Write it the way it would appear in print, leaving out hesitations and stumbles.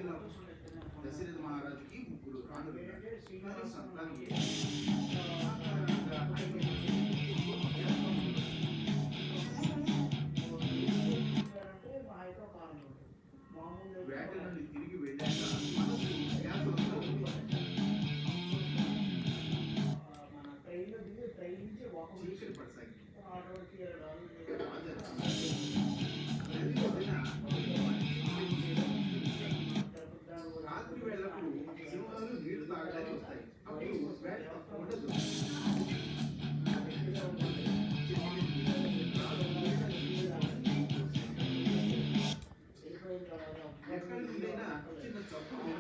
అయోధ్యలో దశరథ మహారాజుకి ముగ్గురు రాణులు కానీ సంతానం వేట నుండి తిరిగి వెళ్ళాక మనసు చీకటి పడసాగింది. రాత్రి వేళకు సింహాలు నీళ్లు తాగడానికి వస్తాయి. అప్పుడు వేట ఉండదు. ఎక్కడి నుండైనా చిన్న చప్పుడు